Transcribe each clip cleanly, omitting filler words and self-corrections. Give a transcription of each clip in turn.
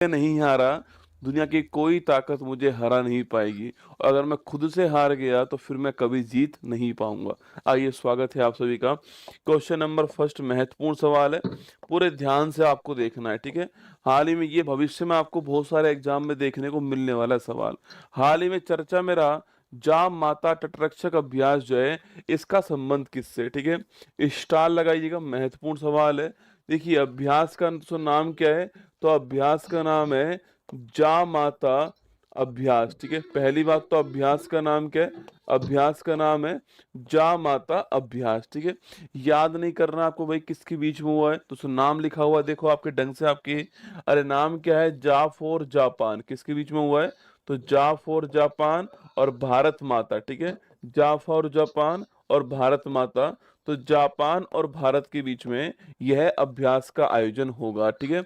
नहीं हारा, दुनिया की कोई ताकत मुझे हरा नहीं पाएगी और अगर मैं खुद से हार गया तो फिर मैं कभी जीत नहीं पाऊंगा। आइए, स्वागत है आप सभी का। क्वेश्चन नंबर फर्स्ट महत्वपूर्ण सवाल है, पूरे ध्यान से आपको देखना है, ठीक है। हाल ही में ये भविष्य में आपको बहुत सारे एग्जाम में देखने को मिलने वाला है सवाल। हाल ही में चर्चा में रहा जाम माता तटरक्षक अभ्यास जो है, इसका संबंध किससे, ठीक है। स्टार लगाइएगा, महत्वपूर्ण सवाल है। देखिए, अभ्यास का तो नाम क्या है, तो अभ्यास का नाम है जा माता अभ्यास, ठीक है। पहली बात तो अभ्यास का नाम क्या है, अभ्यास का नाम है जा माता अभ्यास, ठीक है। याद नहीं करना आपको भाई किसके बीच में हुआ है, तो नाम लिखा हुआ है, देखो आपके ढंग से आपके। अरे नाम क्या है, जा फॉर जापान, किसके बीच में हुआ है, तो जा फॉर जापान और भारत माता, ठीक है। जा फॉर जापान और भारत माता, तो जापान और भारत के बीच में यह अभ्यास का आयोजन होगा, ठीक है।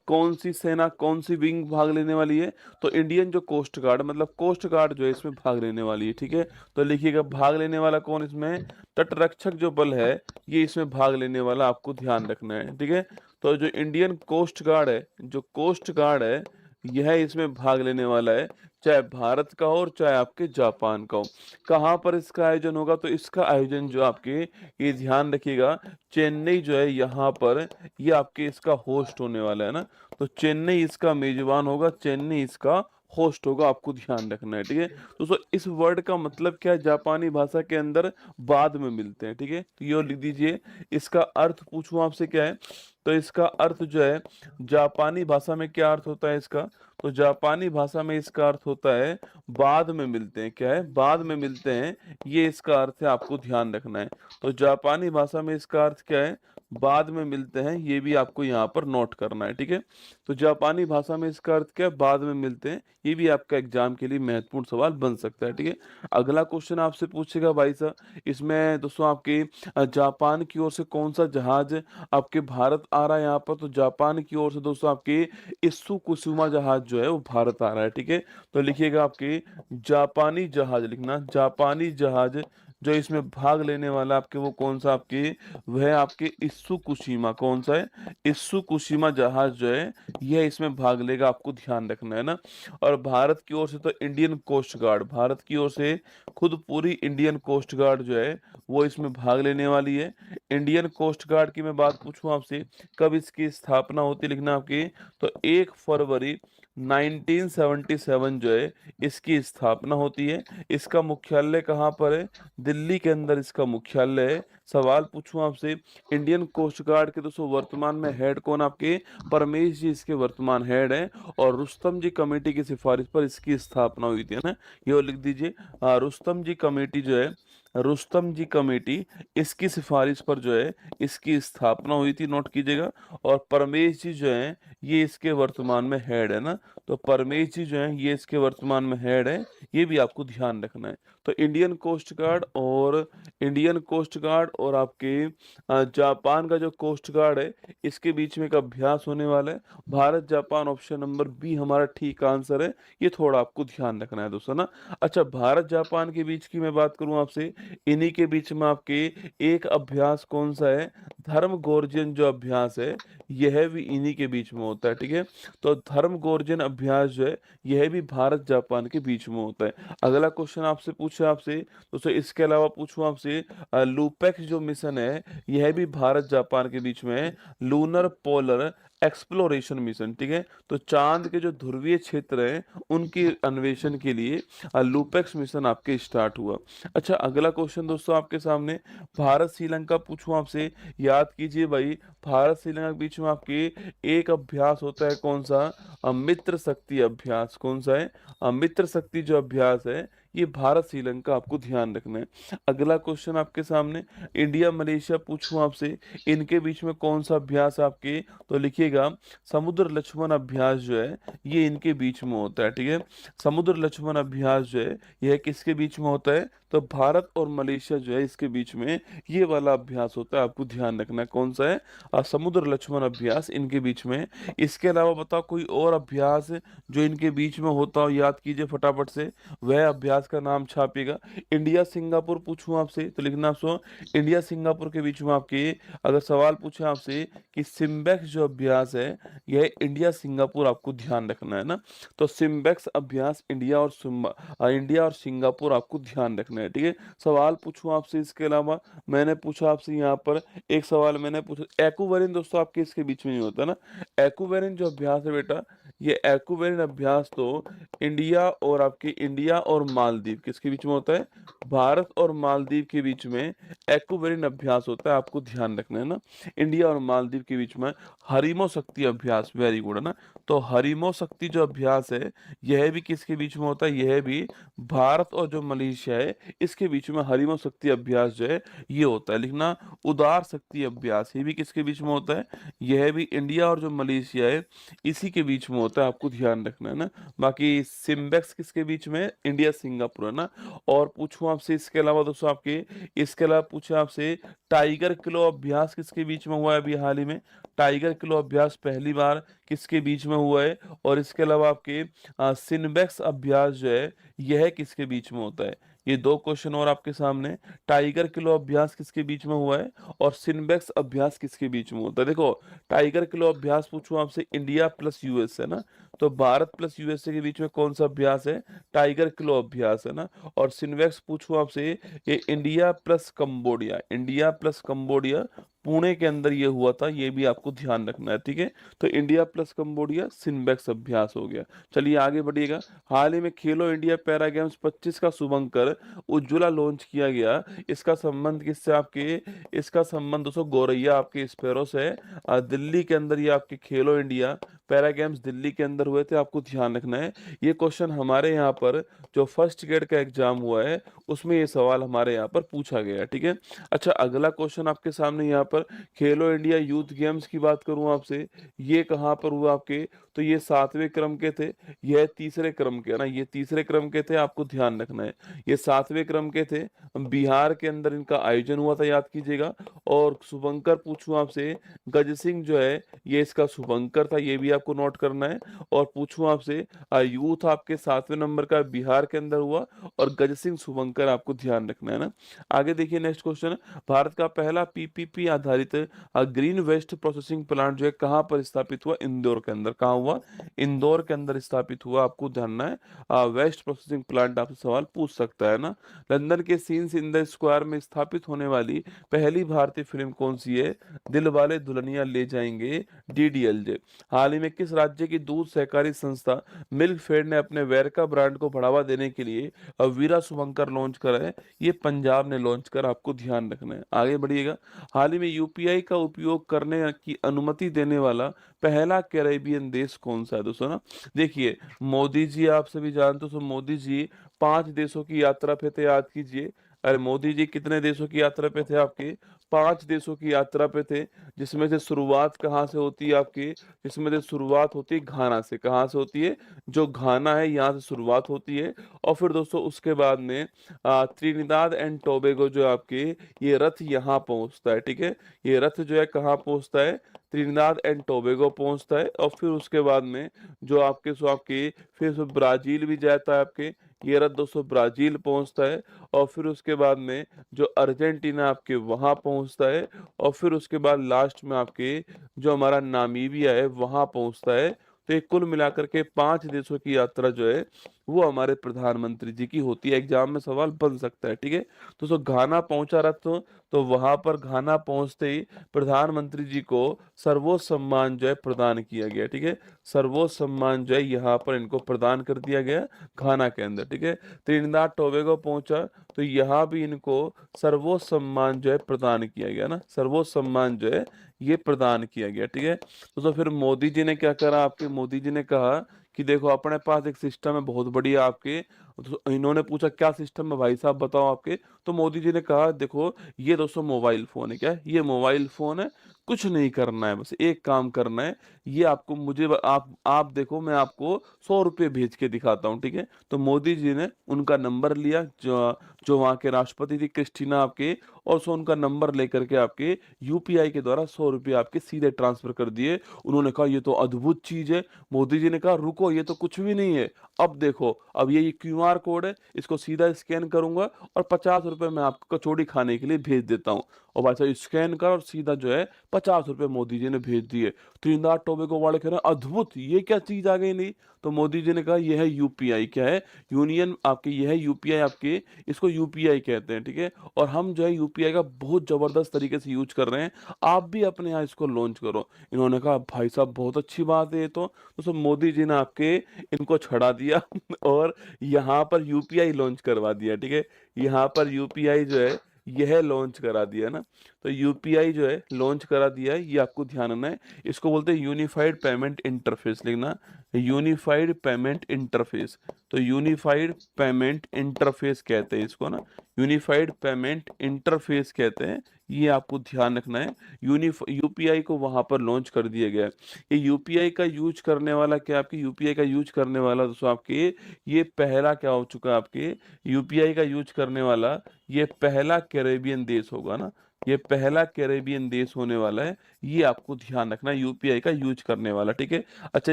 कौन सी सेना, कौन सी विंग भाग लेने वाली है, तो इंडियन जो कोस्ट गार्ड, मतलब कोस्ट गार्ड जो है इसमें भाग लेने वाली है, ठीक है। तो लिखिएगा भाग लेने वाला कौन इसमें, तटरक्षक जो बल है ये इसमें भाग लेने वाला, आपको ध्यान रखना है, ठीक है। तो जो इंडियन कोस्ट गार्ड है, जो कोस्ट गार्ड है यह इसमें भाग लेने वाला है, चाहे भारत का हो और चाहे आपके जापान का हो। कहाँ पर इसका आयोजन होगा, तो इसका आयोजन जो आपके, ये ध्यान रखिएगा, चेन्नई जो है यहाँ पर, ये आपके इसका होस्ट होने वाला है ना। तो चेन्नई इसका मेजबान होगा, चेन्नई इसका होस्ट होगा, आपको ध्यान रखना है, ठीक है। तो इस वर्ड का मतलब क्या है, जापानी भाषा के अंदर बाद में मिलते हैं, ठीक है। तो ये लिख दीजिए। इसका अर्थ पूछूं आपसे क्या है, तो इसका अर्थ जो है, जापानी भाषा में क्या अर्थ होता है इसका, तो जापानी भाषा में इसका अर्थ होता है बाद में मिलते हैं, क्या है, बाद में मिलते हैं, ये इसका अर्थ है, आपको ध्यान रखना है। तो जापानी भाषा में इसका अर्थ क्या है, बाद में मिलते हैं, ये भी आपको यहाँ पर नोट करना है, ठीक है। तो जापानी भाषा में इसका अर्थ क्या है, बाद में मिलते हैं, ये भी आपका एग्जाम के लिए महत्वपूर्ण सवाल बन सकता है, ठीक है। अगला क्वेश्चन आपसे पूछेगा भाई साहब, इसमें दोस्तों आपके जापान की ओर से कौन सा जहाज आपके भारत आ रहा है यहाँ पर, तो जापान की ओर से दोस्तों आपके इस्सु कुसुमा जहाज जो है वो भारत आ रहा है, ठीक है। तो लिखिएगा आपके जापानी जहाज, लिखना जापानी जहाज जो इसमें भाग लेने वाला आपके, वो कौन सा आपके, वह आपके इस्सु कुशीमा, कौन सा है, इस्सु कुशीमा जहाज जो है यह इसमें भाग लेगा, आपको ध्यान रखना है ना। और भारत की ओर से तो इंडियन कोस्ट गार्ड, भारत की ओर से खुद पूरी इंडियन कोस्ट गार्ड जो है वो इसमें भाग लेने वाली है। इंडियन कोस्ट गार्ड की मैं बात पूछूं आपसे, कब इसकी स्थापना होती है, लिखना आपकी, तो 1 फरवरी 1977 जो है इसकी स्थापना होती है। इसका मुख्यालय कहाँ पर है, दिल्ली के अंदर इसका मुख्यालय है। सवाल पूछूं आपसे, इंडियन कोस्ट गार्ड के दोस्तों वर्तमान में हेड कौन, आपके परमेश जी इसके वर्तमान हेड हैं, और रुस्तम जी कमेटी की सिफारिश पर इसकी स्थापना हुई थी, है ना। ये लिख दीजिए, रुस्तम जी कमेटी जो है, रुस्तम जी कमेटी, इसकी सिफारिश पर जो है इसकी स्थापना हुई थी, नोट कीजिएगा। और परमेश जी जो हैं ये इसके वर्तमान में हेड है ना, तो परमेश जी जो हैं ये इसके वर्तमान में हेड है, ये भी आपको ध्यान रखना है। तो इंडियन कोस्ट गार्ड और इंडियन कोस्ट गार्ड और आपके जापान का जो कोस्ट गार्ड है, इसके बीच में एक अभ्यास होने वाला है, Bharat Japan, option number B हमारा ठीक आंसर है। ये थोड़ा आपको ध्यान रखना है दोस्तों ना। अच्छा, भारत जापान के बीच की मैं बात करूं आपसे, इन्हीं के बीच में आपके एक अभ्यास कौन सा है, धर्म गोर्जन जो अभ्यास है यह भी इन्हीं के बीच में होता है, ठीक है। तो धर्म गोर्जन अभ्यास जो है यह भी भारत जापान के बीच में होता है। अगला क्वेश्चन आपसे पूछा आपसे दोस्तों, इसके अलावा पूछूं आपसे, लूपेक्स जो मिशन है यह भी भारत जापान के बीच में है, लूनर पोलर एक्सप्लोरेशन मिशन, ठीक है। तो चांद के जो ध्रुवीय क्षेत्र हैं उनके अन्वेषण के लिए लूपेक्स मिशन आपके स्टार्ट हुआ। अच्छा, अगला क्वेश्चन दोस्तों आपके सामने, भारत श्रीलंका पूछूं आपसे, याद कीजिए भाई, भारत श्रीलंका के बीच में आपके एक अभ्यास होता है, कौन सा, मित्र शक्ति अभ्यास, कौन सा है, मित्र शक्ति जो अभ्यास है ये भारत श्रीलंका, आपको ध्यान रखना है। अगला क्वेश्चन आपके सामने, इंडिया मलेशिया पूछूं आपसे, इनके बीच में कौन सा अभ्यास आपके, तो लिखिएगा समुद्र लक्ष्मण अभ्यास जो है ये इनके बीच में होता है, ठीक है। समुद्र लक्ष्मण अभ्यास जो है यह किसके बीच में होता है, तो भारत और मलेशिया जो है इसके बीच में ये वाला अभ्यास होता है, आपको ध्यान रखना है कौन सा है, समुद्र लक्ष्मण अभ्यास इनके बीच में। इसके अलावा बताओ कोई और अभ्यास जो इनके बीच में होता हो, याद कीजिए फटाफट से, वह अभ्यास अभ्यास का नाम छापिएगा। इंडिया सिंगापुर पूछूं आपसे तो लिखना आप सो इंडिया सिंगापुर के बीच में आपके अगर सवाल पूछे आपसे कि सिम्बेक्स जो अभ्यास है यह इंडिया सिंगापुर, आपको ध्यान रखना है ना। तो सिम्बेक्स अभ्यास इंडिया और सिंगापुर आपको ध्यान रखना है, ठीक है। सवाल पूछूं आपसे इसके अलावा, मैंने पूछा आपसे यहाँ पर एक सवाल मैंने पूछा एक्वावेरिन, दोस्तों आपके इसके बीच में नहीं होता ना। एक्वावेरिन जो अभ्यास है बेटा, ये एक्वावेरिन अभ्यास तो इंडिया और मालदीव किसके बीच में होता है, भारत और मालदीव के बीच में एक्वावेरिन अभ्यास होता है, आपको ध्यान रखना है ना। इंडिया और मालदीव के बीच में हरिमो शक्ति अभ्यास, वेरी गुड है ना। तो हरिमो शक्ति जो अभ्यास है यह भी किसके बीच में होता है, यह भी भारत और जो मलेशिया है इसके बीच में हरिमो शक्ति अभ्यास जो है ये होता है। लिखना उदार शक्ति अभ्यास, ये भी किसके बीच में होता है, यह भी इंडिया और जो मलेशिया है इसी के बीच में होता है, आपको ध्यान रखना है ना। बाकी सिम्बेक्स किसके बीच में, इंडिया सिंगापुर है ना। और पूछूं आपसे इसके अलावा दोस्तों आपके, इसके अलावा पूछे आपसे टाइगर किलो अभ्यास किसके बीच में हुआ है अभी हाल ही में, टाइगर किलो अभ्यास पहली बार किसके बीच में हुआ है। और इसके अलावा आपके सिम्बेक्स अभ्यास जो है यह किसके बीच में होता है। ये दो क्वेश्चन और आपके सामने, टाइगर किलो अभ्यास किसके बीच में हुआ है और सिम्बेक्स अभ्यास किसके बीच में होता है। देखो टाइगर किलो अभ्यास पूछूं आपसे, इंडिया प्लस यूएस है ना, तो भारत प्लस यूएसए के बीच में कौन सा अभ्यास है, टाइगर किलो अभ्यास है ना। और सिन्वेक्स पूछूं आपसे, ये India plus Cambodia, India plus Cambodia Pune के अंदर ये हुआ था, ये भी आपको ध्यान रखना है, ठीक है। तो इंडिया प्लस कंबोडिया सिन्वेक्स अभ्यास हो गया। चलिए आगे बढ़िएगा। हाल ही में खेलो इंडिया पैरा गेम्स 25 का शुभंकर उज्ज्वला लॉन्च किया गया, इसका संबंध किससे आपके, इसका संबंध दोस्तों गौरैया आपके स्पैरो से है। दिल्ली के अंदर ये आपके खेलो इंडिया पैरा गेम्स दिल्ली के अंदर हुए थे, आपको ध्यान रखना है। ये क्वेश्चन हमारे यहाँ पर जो फर्स्ट ग्रेड का एग्जाम हुआ है उसमें ये सवाल हमारे यहाँ पर पूछा गया है, ठीक है। अच्छा अगला क्वेश्चन आपके सामने यहाँ पर, खेलो इंडिया यूथ गेम्स की बात करूं आपसे, ये कहाँ पर हुआ आपके, तो ये 7वें क्रम के थे, यह तीसरे क्रम के है ना, ये तीसरे क्रम के थे, आपको ध्यान रखना है। ये 7वें क्रम के थे, बिहार के अंदर इनका आयोजन हुआ था, याद कीजिएगा। और शुभंकर पूछूं आपसे, गज सिंह जो है ये इसका शुभंकर था, ये भी आपको नोट करना है। और पूछूं आपसे, यूथ आपके 7वें नंबर का बिहार के अंदर हुआ और गज सिंह शुभंकर, आपको ध्यान रखना है ना। आगे देखिए नेक्स्ट क्वेश्चन, भारत का पहला पीपीपी आधारित ग्रीन वेस्ट प्रोसेसिंग प्लांट जो है कहाँ पर स्थापित हुआ, इंदौर के अंदर, कहाँ हुआ, इंदौर के अंदर स्थापित हुआ, आपको ध्यान है। वेस्ट प्रोसेसिंग प्लांट आपसे सवाल पूछ सकता है ना। लंदन के सीन्स इन द स्क्वायर में स्थापित होने वाली पहली भारतीय फिल्म कौन सी है, दिल वाले दुल्हनिया ले जाएंगे, डीडीएलजे। हाल ही में किस राज्य की दूध सहकारी संस्था मिल्कफेड ने अपने वेरका ब्रांड को बढ़ावा देने के लिए वीरा शुभंकर लॉन्च करा है, ये पंजाब ने लॉन्च करा, आपको ध्यान रखना है। आगे बढ़िएगा। हाल ही में यूपीआई का उपयोग करने की अनुमति देने वाला पहला कैरेबियन देश कौन सा है दोस्तों ना। देखिए मोदी जी, आप सभी जानते हो तो मोदी जी 5 देशों की यात्रा पे थे, याद कीजिए। अरे मोदी जी कितने देशों की यात्रा पे थे आपके, 5 देशों की यात्रा पे थे। जिसमें से शुरुआत कहाँ से होती है आपकी, जिसमें से शुरुआत होती है घाना से, कहाँ से होती है, जो घाना है यहाँ से शुरुआत होती है। और फिर दोस्तों उसके बाद में त्रिनिदाद एंड टोबैगो जो आपके, ये रथ यहाँ पहुंचता है, ठीक है। ये रथ जो है कहाँ पहुंचता है, त्रिनिदाद एंड टोबैगो पहुंचता है। और फिर उसके बाद में जो आपके फिर ब्राजील भी जाता है आपके, ये रथ दोस्तों ब्राजील पहुंचता है। और फिर उसके बाद में जो अर्जेंटीना आपके वहां पहुंचता है। और फिर उसके बाद लास्ट में आपके जो हमारा नामीबिया है वहां पहुंचता है। तो ये कुल मिलाकर के 5 देशों की यात्रा जो है वो हमारे प्रधानमंत्री जी की होती है, एग्जाम में सवाल बन सकता है, ठीक है। तो सो घाना पहुंचा रहा तो वहां पर घाना पहुंचते ही प्रधानमंत्री जी को सर्वोच्च सम्मान जो है प्रदान किया गया, ठीक है। सर्वोच्च सम्मान जो है यहाँ पर इनको प्रदान कर दिया गया घाना के अंदर, ठीक है। त्रिनिदाद टोबैगो पहुंचा तो यहाँ भी इनको सर्वोच्च सम्मान जो है प्रदान किया गया ना, सर्वोच्च सम्मान जो है ये प्रदान किया गया, ठीक है। तो फिर मोदी जी ने क्या करा, आपके मोदी जी ने कहा कि देखो अपने पास एक सिस्टम है बहुत बढ़िया आपके। तो इन्होंने पूछा क्या सिस्टम है भाई साहब बताओ आपके, तो मोदी जी ने कहा देखो ये दोस्तों मोबाइल फोन है, क्या है? ये मोबाइल फोन है, कुछ नहीं करना है, बस एक काम करना है, ये आपको मुझे आप देखो मैं आपको 100 रुपये भेज के दिखाता हूँ, ठीक है। तो मोदी जी ने उनका नंबर लिया, जो जो वहाँ के राष्ट्रपति थी क्रिस्टीना आपके, और सो उनका नंबर लेकर के आपके यूपीआई के द्वारा 100 रुपये आपके सीधे ट्रांसफर कर दिए। उन्होंने कहा ये तो अद्भुत चीज है। मोदी जी ने कहा रुको, ये तो कुछ भी नहीं है। अब देखो, अब ये क्यूआर कोड है, इसको सीधा स्कैन करूंगा और 50 रुपए मैं आपको कचौड़ी खाने के लिए भेज देता हूँ। और भाई साहब स्कैन कर और सीधा जो है 50 रुपए मोदी जी ने भेज दिए। त्रिनिदाद टोबैगो वाले कह रहे हैं अद्भुत, ये क्या चीज आ गई नहीं। तो मोदी जी ने कहा यह है यूपीआई। क्या है? यूनियन आपके, यह है यूपीआई आपके, इसको यूपीआई कहते हैं, ठीक है। और हम जो है यूपीआई का बहुत जबरदस्त तरीके से यूज कर रहे हैं, आप भी अपने यहाँ इसको लॉन्च करो। इन्होंने कहा भाई साहब बहुत अच्छी बात है ये तो सब मोदी जी ने आपके इनको छड़ा दिया और यहाँ पर यूपीआई लॉन्च करवा दिया, ठीक है। यहाँ पर यूपीआई जो है यह लॉन्च करा दिया ना। तो यूपीआई जो है लॉन्च करा दिया है, ये आपको ध्यान रखना है। इसको बोलते हैं यूनिफाइड पेमेंट इंटरफेस, लिखना यूनिफाइड पेमेंट इंटरफेस। तो यूनिफाइड पेमेंट इंटरफेस कहते हैं इसको ना, यूनिफाइड पेमेंट इंटरफेस कहते हैं। ये आपको ध्यान रखना है। यूपीआई को वहां पर लॉन्च कर दिया गया है। ये यूपीआई का यूज करने वाला क्या, आपके यूपीआई का यूज करने वाला दोस्तों आपके ये पहला क्या हो चुका है, आपके यूपीआई का यूज करने वाला ये पहला कैरेबियन देश होगा ना। ये पहला कैरेबियन देश होने वाला है। ये आपको ध्यान रखना, यूपीआई का यूज करने वाला, ठीक है। अच्छा,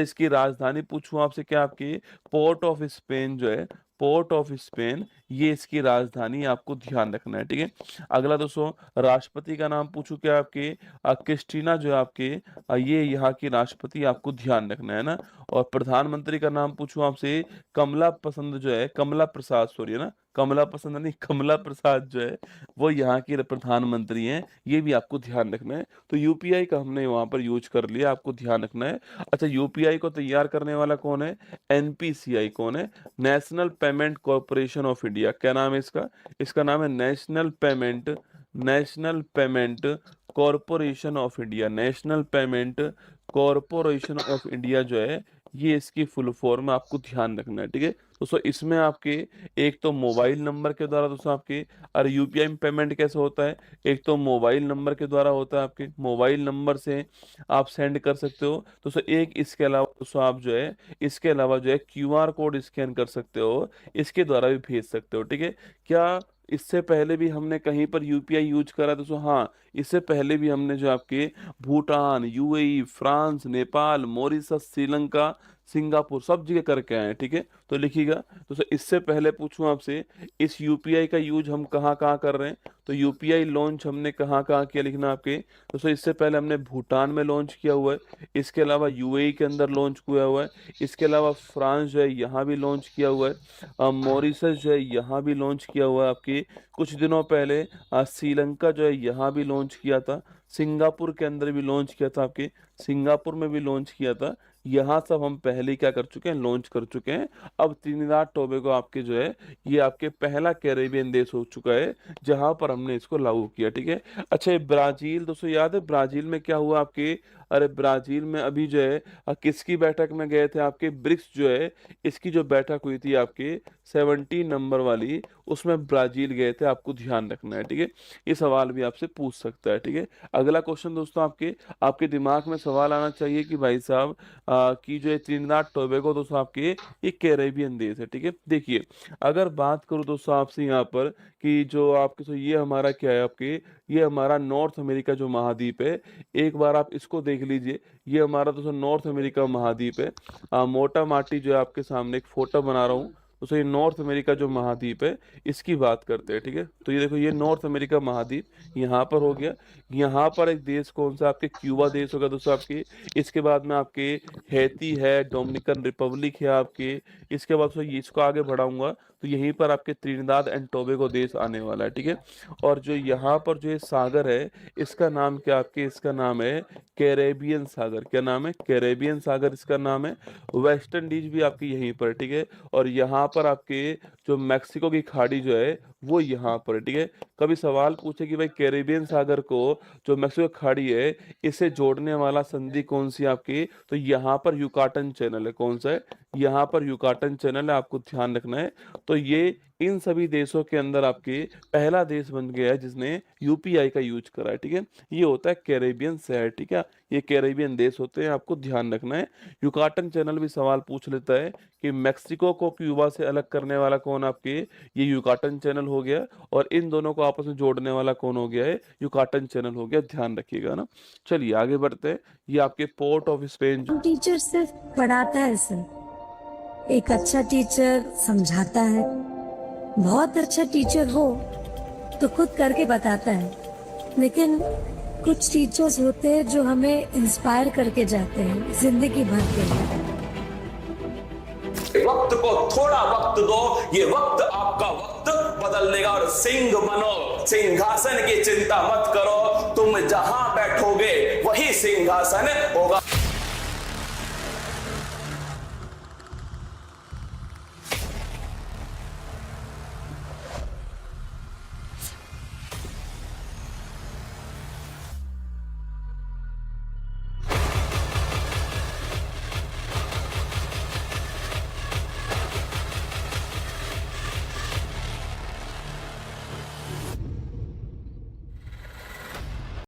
इसकी राजधानी पूछूं आपसे, क्या आपकी पोर्ट ऑफ स्पेन जो है, पोर्ट ऑफ स्पेन, ये इसकी राजधानी आपको ध्यान रखना है, ठीक है। अगला दोस्तों, राष्ट्रपति का नाम पूछूं, क्या आपके क्रिस्टीना जो है आपके ये यहाँ की राष्ट्रपति, आपको ध्यान रखना है ना। और प्रधानमंत्री का नाम पूछूं आपसे, कमला पसंद जो है, कमला प्रसाद, सॉरी है ना, कमला पसंद नहीं, कमला प्रसाद जो है वो यहाँ की प्रधानमंत्री हैं। ये भी आपको ध्यान रखना है। तो यूपीआई का हमने वहां पर यूज कर लिया, आपको ध्यान रखना है। अच्छा, यूपीआई को तैयार करने वाला कौन है? एनपीसीआई कौन है? National payment corporation of India. क्या नाम है इसका? इसका नाम है national payment corporation of India. National payment corporation of India जो है, ये इसकी फुल फॉर्म है, आपको ध्यान रखना है, ठीक है। दोस्तों इसमें आपके एक तो मोबाइल नंबर के द्वारा दोस्तों आपके, अरे यूपीआई में पेमेंट कैसे होता है? एक तो मोबाइल नंबर के द्वारा होता है, आपके मोबाइल नंबर से आप सेंड कर सकते हो दोस्तों। एक इसके अलावा दोस्तों आप जो है, इसके अलावा जो है क्यूआर कोड स्कैन कर सकते हो, इसके द्वारा भी भेज सकते हो, ठीक है। क्या इससे पहले भी हमने कहीं पर यूपीआई यूज करा दोस्तों? हाँ, इससे पहले भी हमने जो आपके Bhutan, UAE, France, Nepal, Mauritius, Sri Lanka, Singapore सब जगह करके आए हैं, ठीक है। तो लिखिएगा दोस्तों, इससे पहले पूछूं आपसे, इस यूपीआई का यूज हम कहाँ कहाँ कर रहे हैं? तो यूपीआई लॉन्च हमने कहाँ कहाँ किया, लिखना आपके दोस्तों। इससे पहले हमने भूटान में लॉन्च किया हुआ है, इसके अलावा यूएई के अंदर लॉन्च किया हुआ है, इसके अलावा फ्रांस जो है यहाँ भी लॉन्च किया हुआ है, मॉरिशस जो है यहाँ भी लॉन्च किया हुआ है, आपके कुछ दिनों पहले श्रीलंका जो है यहाँ भी लॉन्च किया था, सिंगापुर के अंदर भी लॉन्च किया था, आपके सिंगापुर में भी लॉन्च किया था। यहाँ सब हम पहले ही क्या कर चुके हैं, लॉन्च कर चुके हैं। अब त्रिनिदाद टोबैगो आपके जो है, ये आपके पहला कैरेबियन देश हो चुका है जहां पर हमने इसको लागू किया, ठीक है। अच्छा, ये ब्राजील दोस्तों, याद है ब्राजील में क्या हुआ आपके? अरे ब्राजील में अभी जो है किसकी बैठक में गए थे? आपके ब्रिक्स जो है, इसकी जो बैठक हुई थी आपके 17 नंबर वाली, उसमें ब्राजील गए थे, आपको ध्यान रखना है, ठीक है। ये सवाल भी आपसे पूछ सकता है, ठीक है। अगला क्वेश्चन दोस्तों, आपके आपके दिमाग में सवाल आना चाहिए कि भाई साहब कि जो है त्रिनिदाद टोबैगो दोस्तों आपके ये कैरेबियन देश है, ठीक है। देखिए, अगर बात करूं दोस्तों आपसे यहाँ पर कि जो आपके, तो ये हमारा क्या है आपके, ये हमारा नॉर्थ अमेरिका जो महाद्वीप है, एक बार आप इसको देख लीजिए। ये हमारा दोस्तों नॉर्थ अमेरिका महाद्वीप है। मोटा माटी जो है आपके सामने एक फोटो बना रहा हूँ, तो ये नॉर्थ अमेरिका जो महाद्वीप है, इसकी बात करते हैं, ठीक है। तो ये देखो, ये नॉर्थ अमेरिका महाद्वीप यहाँ पर हो गया। यहाँ पर एक देश कौन सा? आपके क्यूबा देश होगा दोस्तों आपके। इसके बाद में आपके हैती है, डोमिनिकन रिपब्लिक है आपके। इसके बाद से इसको आगे बढ़ाऊंगा तो यहीं पर आपके त्रिनिदाद एंड टोबैगो देश आने वाला है, ठीक है। और जो यहाँ पर जो ये सागर है, इसका नाम क्या आपके? इसका नाम है कैरेबियन सागर। क्या नाम है? कैरेबियन सागर इसका नाम है। वेस्ट इंडीज भी आपकी यहीं पर, ठीक है। और यहाँ पर आपके जो मैक्सिको की खाड़ी जो है वो यहाँ पर है, ठीक है। कभी सवाल पूछे कि भाई कैरेबियन सागर को, जो मैक्सिको खाड़ी है, इसे जोड़ने वाला संधि कौन सी आपकी? तो यहाँ पर युकाटन चैनल है। कौन सा है? यहाँ पर युकाटन चैनल है, आपको ध्यान रखना है। तो ये इन सभी देशों के अंदर आपके पहला देश बन गया है जिसने यूपीआई का यूज करा है, ठीक है। ये होता है कैरेबियन शहर, ठीक है। ये कैरेबियन देश होते हैं, आपको ध्यान रखना है। युकाटन चैनल भी सवाल पूछ लेता है कि मेक्सिको को क्यूबा से अलग करने वाला कौन आपके, ये युकाटन चैनल हो गया, और इन दोनों को आपस में जोड़ने वाला कौन हो गया है, युकाटन चैनल हो गया, ध्यान रखिएगा ना। चलिए आगे बढ़ते हैं। ये आपके पोर्ट ऑफ स्पेन। टीचर सिर्फ पढ़ाता है सर, एक अच्छा टीचर समझाता है। बहुत अच्छा टीचर हो तो खुद करके बताता है, लेकिन कुछ टीचर्स होते हैं जो हमें इंस्पायर करके जाते हैं जिंदगी भर के लिए। वक्त को थोड़ा वक्त दो, ये वक्त आपका वक्त बदल देगा। और सिंह बनो, सिंहासन की चिंता मत करो, तुम जहां बैठोगे वही सिंहासन होगा।